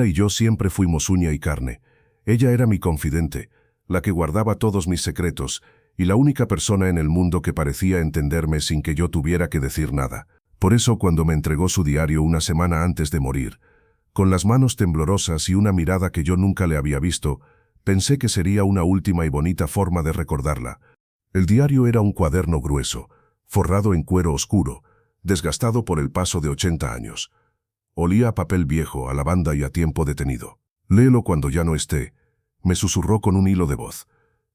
y yo siempre fuimos uña y carne. Ella era mi confidente, la que guardaba todos mis secretos, y la única persona en el mundo que parecía entenderme sin que yo tuviera que decir nada. Por eso cuando me entregó su diario una semana antes de morir, con las manos temblorosas y una mirada que yo nunca le había visto, pensé que sería una última y bonita forma de recordarla. El diario era un cuaderno grueso, forrado en cuero oscuro, desgastado por el paso de 80 años. Olía a papel viejo, a lavanda y a tiempo detenido. «Léelo cuando ya no esté», me susurró con un hilo de voz.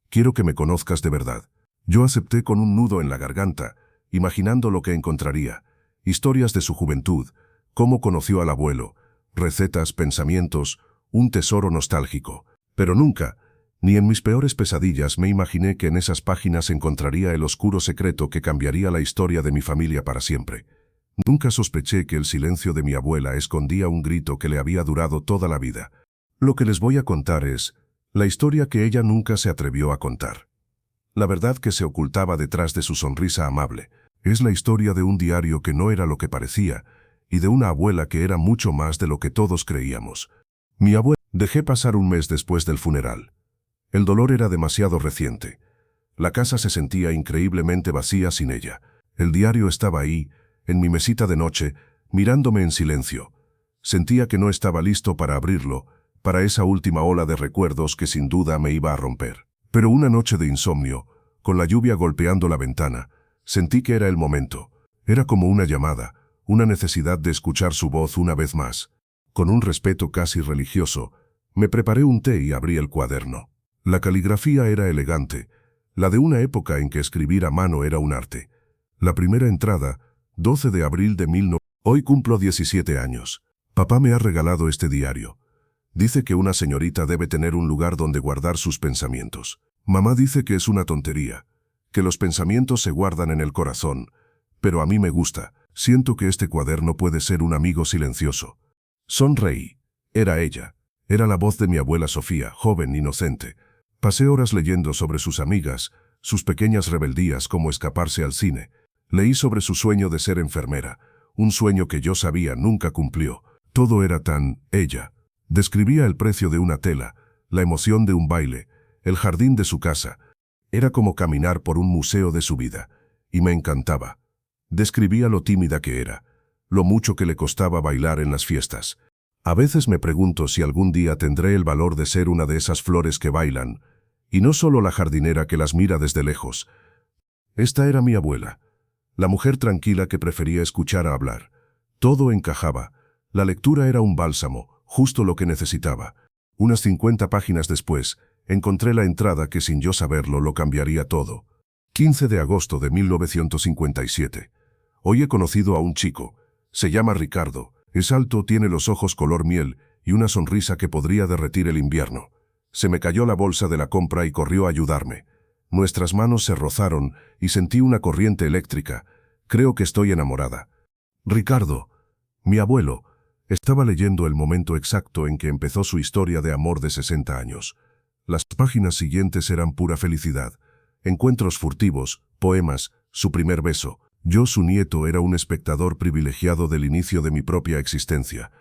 «Quiero que me conozcas de verdad». Yo acepté con un nudo en la garganta, imaginando lo que encontraría. Historias de su juventud, cómo conoció al abuelo, recetas, pensamientos, un tesoro nostálgico. Pero nunca, ni en mis peores pesadillas, me imaginé que en esas páginas encontraría el oscuro secreto que cambiaría la historia de mi familia para siempre. Nunca sospeché que el silencio de mi abuela escondía un grito que le había durado toda la vida. Lo que les voy a contar es la historia que ella nunca se atrevió a contar. La verdad que se ocultaba detrás de su sonrisa amable. Es la historia de un diario que no era lo que parecía, y de una abuela que era mucho más de lo que todos creíamos. Mi abuela. Dejé pasar un mes después del funeral. El dolor era demasiado reciente. La casa se sentía increíblemente vacía sin ella. El diario estaba ahí, en mi mesita de noche, mirándome en silencio. Sentía que no estaba listo para abrirlo, para esa última ola de recuerdos que sin duda me iba a romper. Pero una noche de insomnio, con la lluvia golpeando la ventana, sentí que era el momento. Era como una llamada, una necesidad de escuchar su voz una vez más. Con un respeto casi religioso, me preparé un té y abrí el cuaderno. La caligrafía era elegante, la de una época en que escribir a mano era un arte. La primera entrada, 12 de abril de 1900. Hoy cumplo 17 años. Papá me ha regalado este diario. Dice que una señorita debe tener un lugar donde guardar sus pensamientos. Mamá dice que es una tontería, que los pensamientos se guardan en el corazón, pero a mí me gusta. Siento que este cuaderno puede ser un amigo silencioso. Sonreí. Era ella. Era la voz de mi abuela Sofía, joven, inocente. Pasé horas leyendo sobre sus amigas, sus pequeñas rebeldías, como escaparse al cine. Leí sobre su sueño de ser enfermera, un sueño que yo sabía nunca cumplió. Todo era tan ella. Describía el precio de una tela, la emoción de un baile, el jardín de su casa. Era como caminar por un museo de su vida, y me encantaba. Describía lo tímida que era, lo mucho que le costaba bailar en las fiestas. A veces me pregunto si algún día tendré el valor de ser una de esas flores que bailan, y no solo la jardinera que las mira desde lejos. Esta era mi abuela, la mujer tranquila que prefería escuchar a hablar. Todo encajaba. La lectura era un bálsamo, justo lo que necesitaba. Unas 50 páginas después, encontré la entrada que sin yo saberlo lo cambiaría todo. 15 de agosto de 1957. Hoy he conocido a un chico. Se llama Ricardo. Es alto, tiene los ojos color miel y una sonrisa que podría derretir el invierno. Se me cayó la bolsa de la compra y corrió a ayudarme. Nuestras manos se rozaron y sentí una corriente eléctrica. Creo que estoy enamorada. Ricardo, mi abuelo, estaba leyendo el momento exacto en que empezó su historia de amor de 60 años. Las páginas siguientes eran pura felicidad. Encuentros furtivos, poemas, su primer beso. Yo, su nieto, era un espectador privilegiado del inicio de mi propia existencia.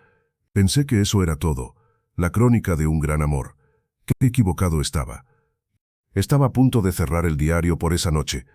Pensé que eso era todo, la crónica de un gran amor. Qué equivocado estaba. Estaba a punto de cerrar el diario por esa noche,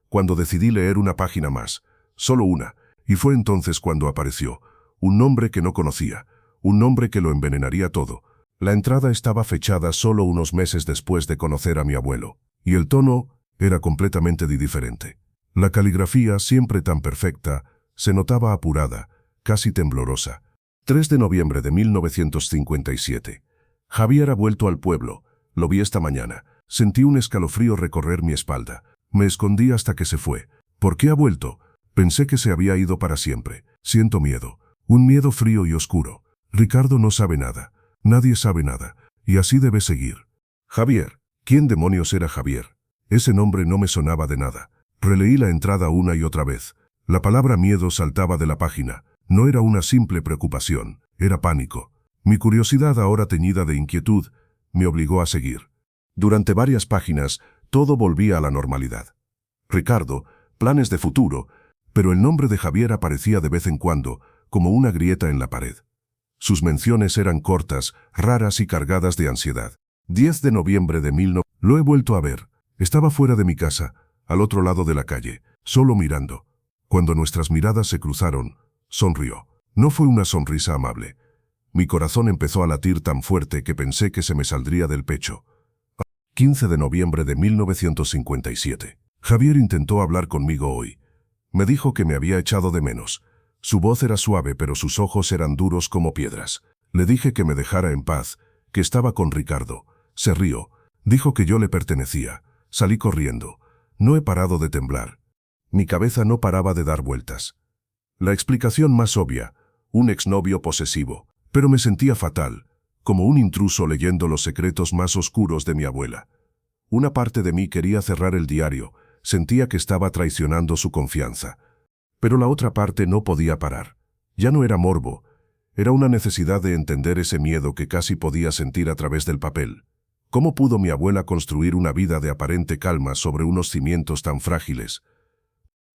cuando decidí leer una página más, solo una, y fue entonces cuando apareció, un nombre que no conocía, un nombre que lo envenenaría todo. La entrada estaba fechada solo unos meses después de conocer a mi abuelo, y el tono era completamente diferente. La caligrafía, siempre tan perfecta, se notaba apurada, casi temblorosa. 3 de noviembre de 1957. Javier ha vuelto al pueblo. Lo vi esta mañana. Sentí un escalofrío recorrer mi espalda. Me escondí hasta que se fue. ¿Por qué ha vuelto? Pensé que se había ido para siempre. Siento miedo. Un miedo frío y oscuro. Ricardo no sabe nada. Nadie sabe nada. Y así debe seguir. Javier. ¿Quién demonios era Javier? Ese nombre no me sonaba de nada. Releí la entrada una y otra vez. La palabra miedo saltaba de la página. No era una simple preocupación, era pánico. Mi curiosidad, ahora teñida de inquietud, me obligó a seguir. Durante varias páginas, todo volvía a la normalidad. Ricardo, planes de futuro, pero el nombre de Javier aparecía de vez en cuando, como una grieta en la pared. Sus menciones eran cortas, raras y cargadas de ansiedad. 10 de noviembre de 1900. Lo he vuelto a ver. Estaba fuera de mi casa, al otro lado de la calle, solo mirando. Cuando nuestras miradas se cruzaron, sonrió. No fue una sonrisa amable. Mi corazón empezó a latir tan fuerte que pensé que se me saldría del pecho. 15 de noviembre de 1957. Javier intentó hablar conmigo hoy. Me dijo que me había echado de menos. Su voz era suave, pero sus ojos eran duros como piedras. Le dije que me dejara en paz, que estaba con Ricardo. Se rió. Dijo que yo le pertenecía. Salí corriendo. No he parado de temblar. Mi cabeza no paraba de dar vueltas. La explicación más obvia, un exnovio posesivo. Pero me sentía fatal, como un intruso leyendo los secretos más oscuros de mi abuela. Una parte de mí quería cerrar el diario, sentía que estaba traicionando su confianza. Pero la otra parte no podía parar. Ya no era morbo, era una necesidad de entender ese miedo que casi podía sentir a través del papel. ¿Cómo pudo mi abuela construir una vida de aparente calma sobre unos cimientos tan frágiles?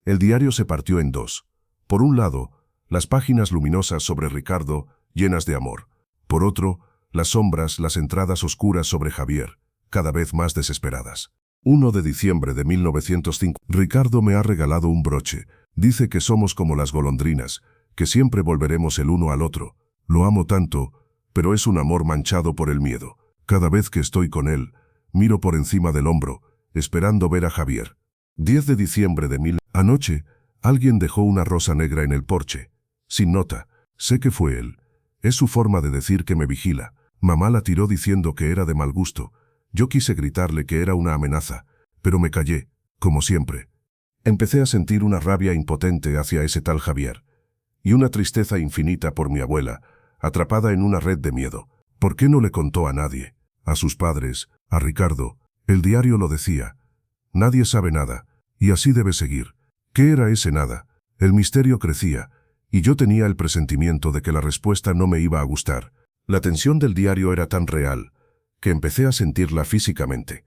El diario se partió en dos. Por un lado, las páginas luminosas sobre Ricardo, llenas de amor. Por otro, las sombras, las entradas oscuras sobre Javier, cada vez más desesperadas. 1 de diciembre de 1905. Ricardo me ha regalado un broche. Dice que somos como las golondrinas, que siempre volveremos el uno al otro. Lo amo tanto, pero es un amor manchado por el miedo. Cada vez que estoy con él, miro por encima del hombro, esperando ver a Javier. 10 de diciembre de 1900. Anoche, alguien dejó una rosa negra en el porche. Sin nota. Sé que fue él. Es su forma de decir que me vigila. Mamá la tiró diciendo que era de mal gusto. Yo quise gritarle que era una amenaza, pero me callé, como siempre. Empecé a sentir una rabia impotente hacia ese tal Javier. Y una tristeza infinita por mi abuela, atrapada en una red de miedo. ¿Por qué no le contó a nadie? A sus padres, a Ricardo. El diario lo decía. Nadie sabe nada, y así debe seguir. ¿Qué era ese nada? El misterio crecía, y yo tenía el presentimiento de que la respuesta no me iba a gustar. La tensión del diario era tan real, que empecé a sentirla físicamente.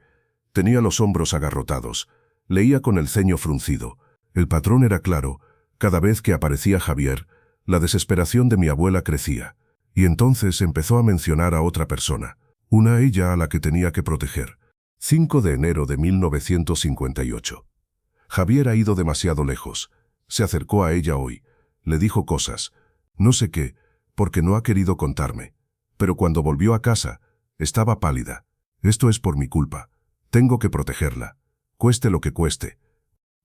Tenía los hombros agarrotados, leía con el ceño fruncido. El patrón era claro, cada vez que aparecía Javier, la desesperación de mi abuela crecía. Y entonces empezó a mencionar a otra persona, una ella a la que tenía que proteger. 5 de enero de 1958. Javier ha ido demasiado lejos. Se acercó a ella hoy. Le dijo cosas. No sé qué, porque no ha querido contarme. Pero cuando volvió a casa, estaba pálida. Esto es por mi culpa. Tengo que protegerla. Cueste lo que cueste.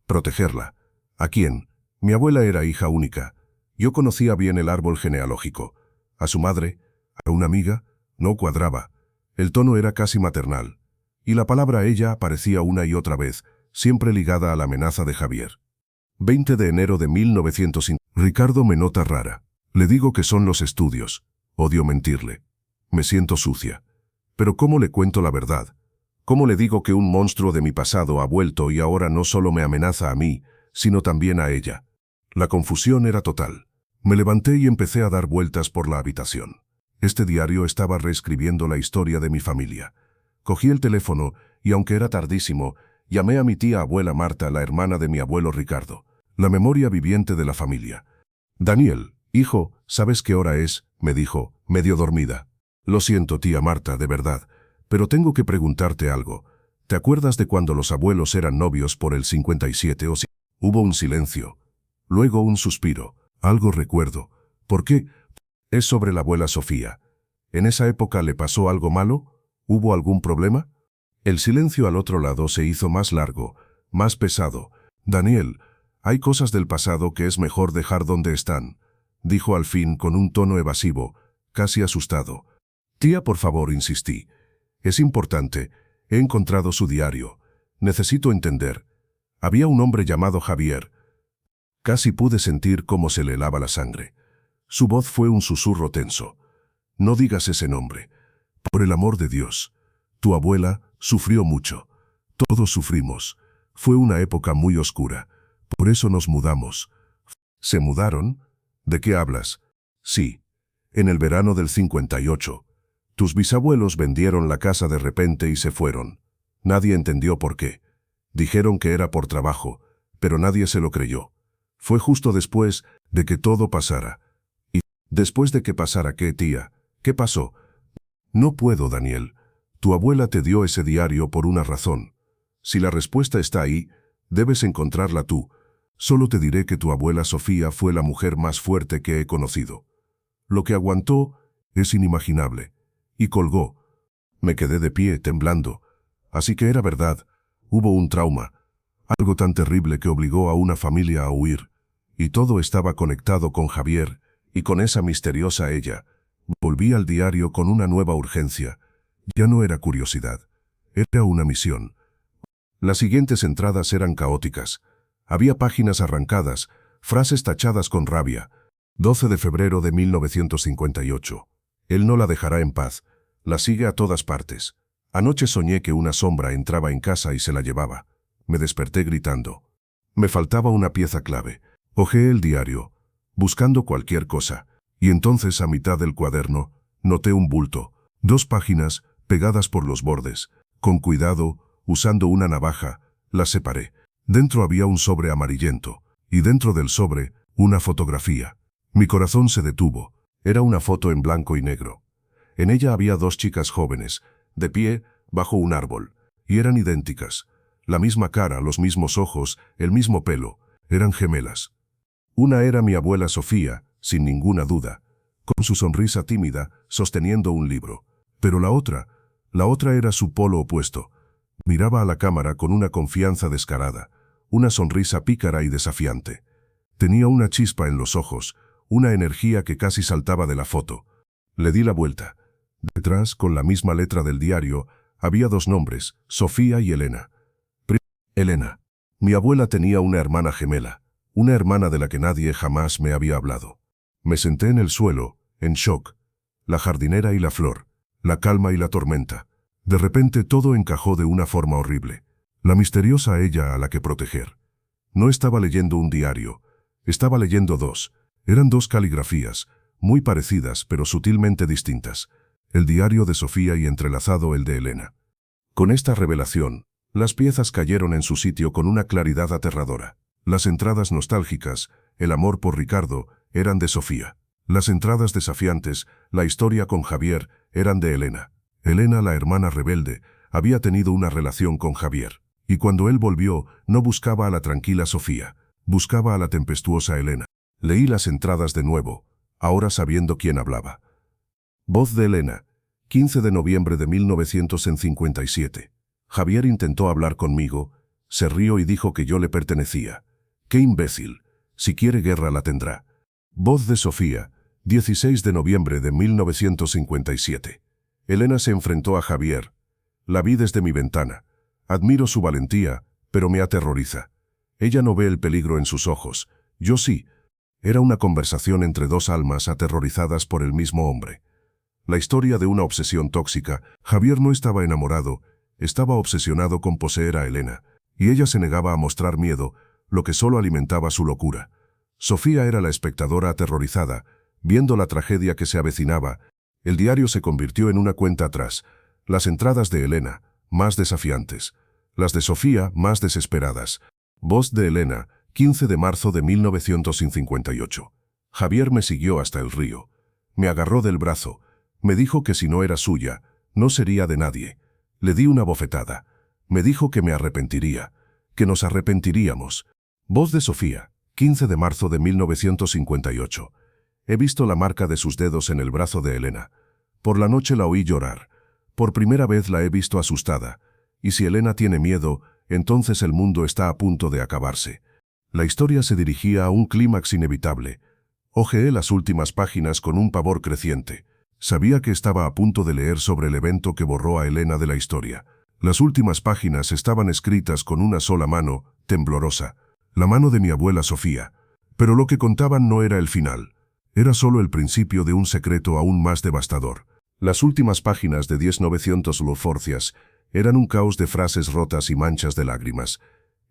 Protegerla. ¿A quién? Mi abuela era hija única. Yo conocía bien el árbol genealógico. A su madre, a una amiga, no cuadraba. El tono era casi maternal. Y la palabra ella aparecía una y otra vez, siempre ligada a la amenaza de Javier. 20 de enero de 1905. Ricardo me nota rara. Le digo que son los estudios. Odio mentirle. Me siento sucia. Pero ¿cómo le cuento la verdad? ¿Cómo le digo que un monstruo de mi pasado ha vuelto y ahora no solo me amenaza a mí, sino también a ella? La confusión era total. Me levanté y empecé a dar vueltas por la habitación. Este diario estaba reescribiendo la historia de mi familia. Cogí el teléfono y, aunque era tardísimo, llamé a mi tía abuela Marta, la hermana de mi abuelo Ricardo, la memoria viviente de la familia. Daniel, hijo, ¿sabes qué hora es?, me dijo, medio dormida. Lo siento, tía Marta, de verdad, pero tengo que preguntarte algo. ¿Te acuerdas de cuando los abuelos eran novios por el 57 o sí? Hubo un silencio. Luego un suspiro. Algo recuerdo. ¿Por qué? Es sobre la abuela Sofía. ¿En esa época le pasó algo malo? ¿Hubo algún problema? El silencio al otro lado se hizo más largo, más pesado. Daniel, hay cosas del pasado que es mejor dejar donde están, dijo al fin con un tono evasivo, casi asustado. Tía, por favor, insistí. Es importante. He encontrado su diario. Necesito entender. Había un hombre llamado Javier. Casi pude sentir cómo se le helaba la sangre. Su voz fue un susurro tenso. No digas ese nombre. Por el amor de Dios. Tu abuela sufrió mucho. Todos sufrimos. Fue una época muy oscura. Por eso nos mudamos. ¿Se mudaron? ¿De qué hablas? Sí. En el verano del 58. Tus bisabuelos vendieron la casa de repente y se fueron. Nadie entendió por qué. Dijeron que era por trabajo, pero nadie se lo creyó. Fue justo después de que todo pasara. Y Después de que pasara, ¿qué, tía? ¿Qué pasó? No puedo, Daniel. Tu abuela te dio ese diario por una razón. Si la respuesta está ahí, debes encontrarla tú. Solo te diré que tu abuela Sofía fue la mujer más fuerte que he conocido. Lo que aguantó es inimaginable. Y colgó. Me quedé de pie, temblando. Así que era verdad. Hubo un trauma. Algo tan terrible que obligó a una familia a huir. Y todo estaba conectado con Javier y con esa misteriosa ella. Volví al diario con una nueva urgencia. Ya no era curiosidad. Era una misión. Las siguientes entradas eran caóticas. Había páginas arrancadas, frases tachadas con rabia. 12 de febrero de 1958. Él no la dejará en paz. La sigue a todas partes. Anoche soñé que una sombra entraba en casa y se la llevaba. Me desperté gritando. Me faltaba una pieza clave. Hojeé el diario, buscando cualquier cosa. Y entonces, a mitad del cuaderno, noté un bulto. 2 páginas, pegadas por los bordes. Con cuidado, usando una navaja, las separé. Dentro había un sobre amarillento. Y dentro del sobre, una fotografía. Mi corazón se detuvo. Era una foto en blanco y negro. En ella había 2 chicas jóvenes, de pie, bajo un árbol. Y eran idénticas. La misma cara, los mismos ojos, el mismo pelo. Eran gemelas. Una era mi abuela Sofía, sin ninguna duda, con su sonrisa tímida, sosteniendo un libro. Pero la otra era su polo opuesto. Miraba a la cámara con una confianza descarada, una sonrisa pícara y desafiante. Tenía una chispa en los ojos, una energía que casi saltaba de la foto. Le di la vuelta. Detrás, con la misma letra del diario, había 2 nombres, Sofía y Elena. Elena. Mi abuela tenía una hermana gemela, una hermana de la que nadie jamás me había hablado. Me senté en el suelo, en shock. La jardinera y la flor, la calma y la tormenta. De repente todo encajó de una forma horrible. La misteriosa ella a la que proteger. No estaba leyendo un diario, estaba leyendo 2. Eran 2 caligrafías, muy parecidas pero sutilmente distintas. El diario de Sofía y entrelazado el de Elena. Con esta revelación, las piezas cayeron en su sitio con una claridad aterradora. Las entradas nostálgicas, el amor por Ricardo, eran de Sofía. Las entradas desafiantes, la historia con Javier, eran de Elena. Elena, la hermana rebelde, había tenido una relación con Javier. Y cuando él volvió, no buscaba a la tranquila Sofía, buscaba a la tempestuosa Elena. Leí las entradas de nuevo, ahora sabiendo quién hablaba. Voz de Elena, 15 de noviembre de 1957. Javier intentó hablar conmigo, se rió y dijo que yo le pertenecía. ¡Qué imbécil! Si quiere guerra la tendrá. Voz de Sofía, 16 de noviembre de 1957. Elena se enfrentó a Javier. La vi desde mi ventana. Admiro su valentía, pero me aterroriza. Ella no ve el peligro en sus ojos. Yo sí. Era una conversación entre 2 almas aterrorizadas por el mismo hombre. La historia de una obsesión tóxica. Javier no estaba enamorado, estaba obsesionado con poseer a Elena, y ella se negaba a mostrar miedo, lo que solo alimentaba su locura. Sofía era la espectadora aterrorizada, viendo la tragedia que se avecinaba. El diario se convirtió en una cuenta atrás. Las entradas de Elena, más desafiantes. Las de Sofía, más desesperadas. Voz de Elena, 15 de marzo de 1958. Javier me siguió hasta el río. Me agarró del brazo. Me dijo que si no era suya, no sería de nadie. Le di una bofetada. Me dijo que me arrepentiría, que nos arrepentiríamos. Voz de Sofía, 15 de marzo de 1958. He visto la marca de sus dedos en el brazo de Elena. Por la noche la oí llorar. Por primera vez la he visto asustada. Y si Elena tiene miedo, entonces el mundo está a punto de acabarse. La historia se dirigía a un clímax inevitable. Hojeé las últimas páginas con un pavor creciente. Sabía que estaba a punto de leer sobre el evento que borró a Elena de la historia. Las últimas páginas estaban escritas con una sola mano, temblorosa. La mano de mi abuela Sofía. Pero lo que contaban no era el final. Era solo el principio de un secreto aún más devastador. Las últimas páginas de 1900 Loforcias eran un caos de frases rotas y manchas de lágrimas.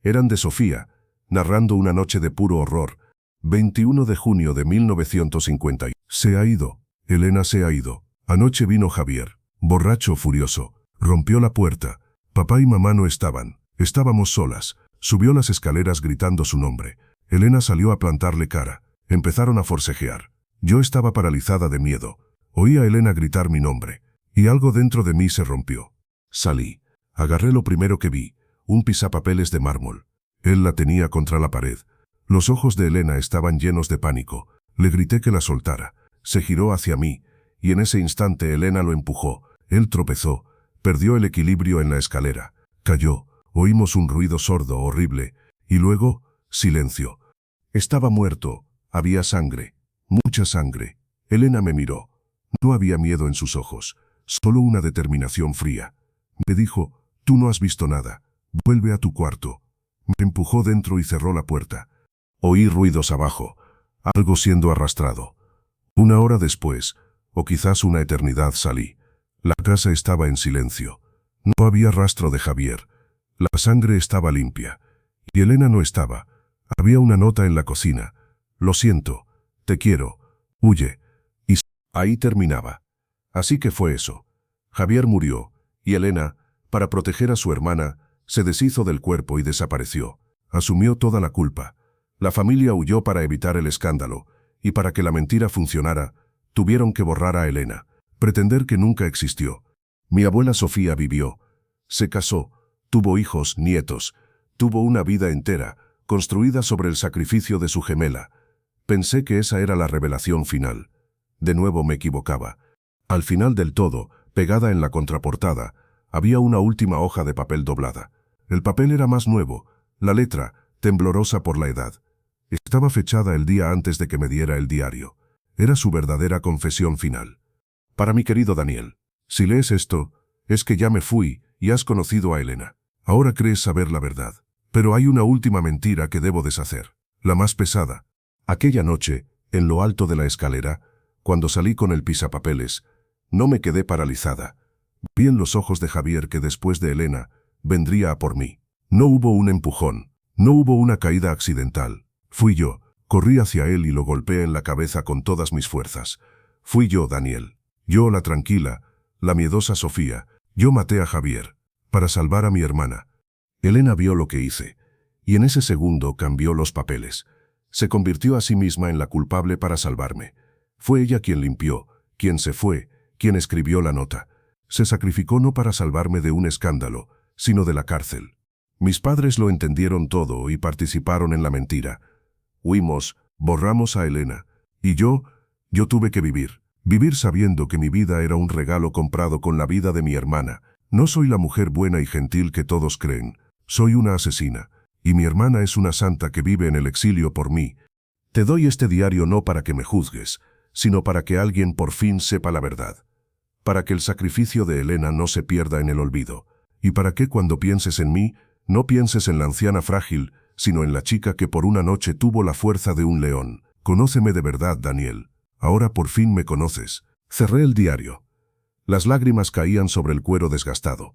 Eran de Sofía, narrando una noche de puro horror. 21 de junio de 1950. Se ha ido. Elena se ha ido. Anoche vino Javier, borracho, furioso. Rompió la puerta. Papá y mamá no estaban. Estábamos solas. Subió las escaleras gritando su nombre. Elena salió a plantarle cara. Empezaron a forcejear. Yo estaba paralizada de miedo. Oí a Elena gritar mi nombre, y algo dentro de mí se rompió. Salí. Agarré lo primero que vi, un pisapapeles de mármol. Él la tenía contra la pared. Los ojos de Elena estaban llenos de pánico. Le grité que la soltara. Se giró hacia mí, y en ese instante Elena lo empujó. Él tropezó, perdió el equilibrio en la escalera. Cayó. Oímos un ruido sordo, horrible, y luego, silencio. Estaba muerto. Había sangre. Mucha sangre. Elena me miró. No había miedo en sus ojos, solo una determinación fría. Me dijo, tú no has visto nada. Vuelve a tu cuarto. Me empujó dentro y cerró la puerta. Oí ruidos abajo, algo siendo arrastrado. Una hora después, o quizás una eternidad, salí. La casa estaba en silencio. No había rastro de Javier. La sangre estaba limpia. Y Elena no estaba. Había una nota en la cocina. Lo siento. Te quiero. Huye. Y ahí terminaba. Así que fue eso. Javier murió, y Elena, para proteger a su hermana, se deshizo del cuerpo y desapareció. Asumió toda la culpa. La familia huyó para evitar el escándalo, y para que la mentira funcionara, tuvieron que borrar a Elena, pretender que nunca existió. Mi abuela Sofía vivió, se casó, tuvo hijos, nietos, tuvo una vida entera, construida sobre el sacrificio de su gemela. Pensé que esa era la revelación final. De nuevo me equivocaba. Al final del todo, pegada en la contraportada, había una última hoja de papel doblada. El papel era más nuevo, la letra, temblorosa por la edad. Estaba fechada el día antes de que me diera el diario. Era su verdadera confesión final. Para mi querido Daniel, si lees esto, es que ya me fui y has conocido a Elena. Ahora crees saber la verdad. Pero hay una última mentira que debo deshacer. La más pesada. Aquella noche, en lo alto de la escalera, cuando salí con el pisapapeles, no me quedé paralizada. Vi en los ojos de Javier que después de Elena, vendría a por mí. No hubo un empujón, no hubo una caída accidental. Fui yo, corrí hacia él y lo golpeé en la cabeza con todas mis fuerzas. Fui yo, Daniel. Yo, la tranquila, la miedosa Sofía. Yo maté a Javier, para salvar a mi hermana. Elena vio lo que hice, y en ese segundo cambió los papeles. Se convirtió a sí misma en la culpable para salvarme. Fue ella quien limpió, quien se fue, quien escribió la nota. Se sacrificó no para salvarme de un escándalo, sino de la cárcel. Mis padres lo entendieron todo y participaron en la mentira. Huimos, borramos a Elena, y yo tuve que vivir. Vivir sabiendo que mi vida era un regalo comprado con la vida de mi hermana. No soy la mujer buena y gentil que todos creen. Soy una asesina, y mi hermana es una santa que vive en el exilio por mí. Te doy este diario no para que me juzgues, sino para que alguien por fin sepa la verdad. Para que el sacrificio de Elena no se pierda en el olvido, y para que cuando pienses en mí, no pienses en la anciana frágil, sino en la chica que por una noche tuvo la fuerza de un león. Conóceme de verdad, Daniel. Ahora por fin me conoces. Cerré el diario. Las lágrimas caían sobre el cuero desgastado.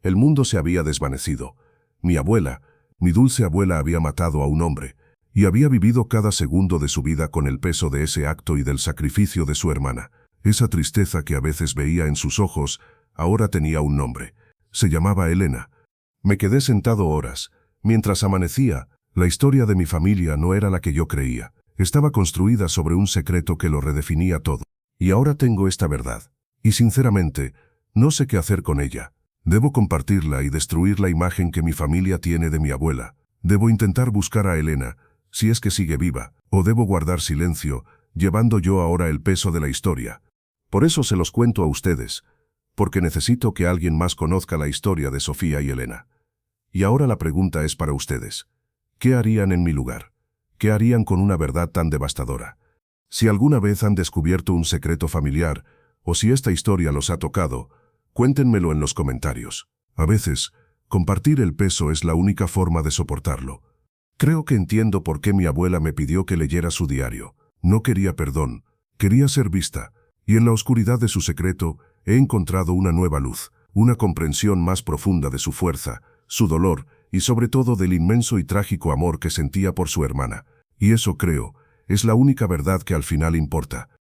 El mundo se había desvanecido. Mi abuela, mi dulce abuela, había matado a un hombre, y había vivido cada segundo de su vida con el peso de ese acto y del sacrificio de su hermana. Esa tristeza que a veces veía en sus ojos, ahora tenía un nombre. Se llamaba Elena. Me quedé sentado horas. Mientras amanecía, la historia de mi familia no era la que yo creía. Estaba construida sobre un secreto que lo redefinía todo. Y ahora tengo esta verdad. Y sinceramente, no sé qué hacer con ella. Debo compartirla y destruir la imagen que mi familia tiene de mi abuela. Debo intentar buscar a Elena, si es que sigue viva, o debo guardar silencio, llevando yo ahora el peso de la historia. Por eso se los cuento a ustedes, porque necesito que alguien más conozca la historia de Sofía y Elena. Y ahora la pregunta es para ustedes. ¿Qué harían en mi lugar? ¿Qué harían con una verdad tan devastadora? Si alguna vez han descubierto un secreto familiar, o si esta historia los ha tocado, cuéntenmelo en los comentarios. A veces, compartir el peso es la única forma de soportarlo. Creo que entiendo por qué mi abuela me pidió que leyera su diario. No quería perdón, quería ser vista, y en la oscuridad de su secreto he encontrado una nueva luz, una comprensión más profunda de su fuerza, su dolor y sobre todo del inmenso y trágico amor que sentía por su hermana. Y eso, creo, es la única verdad que al final importa.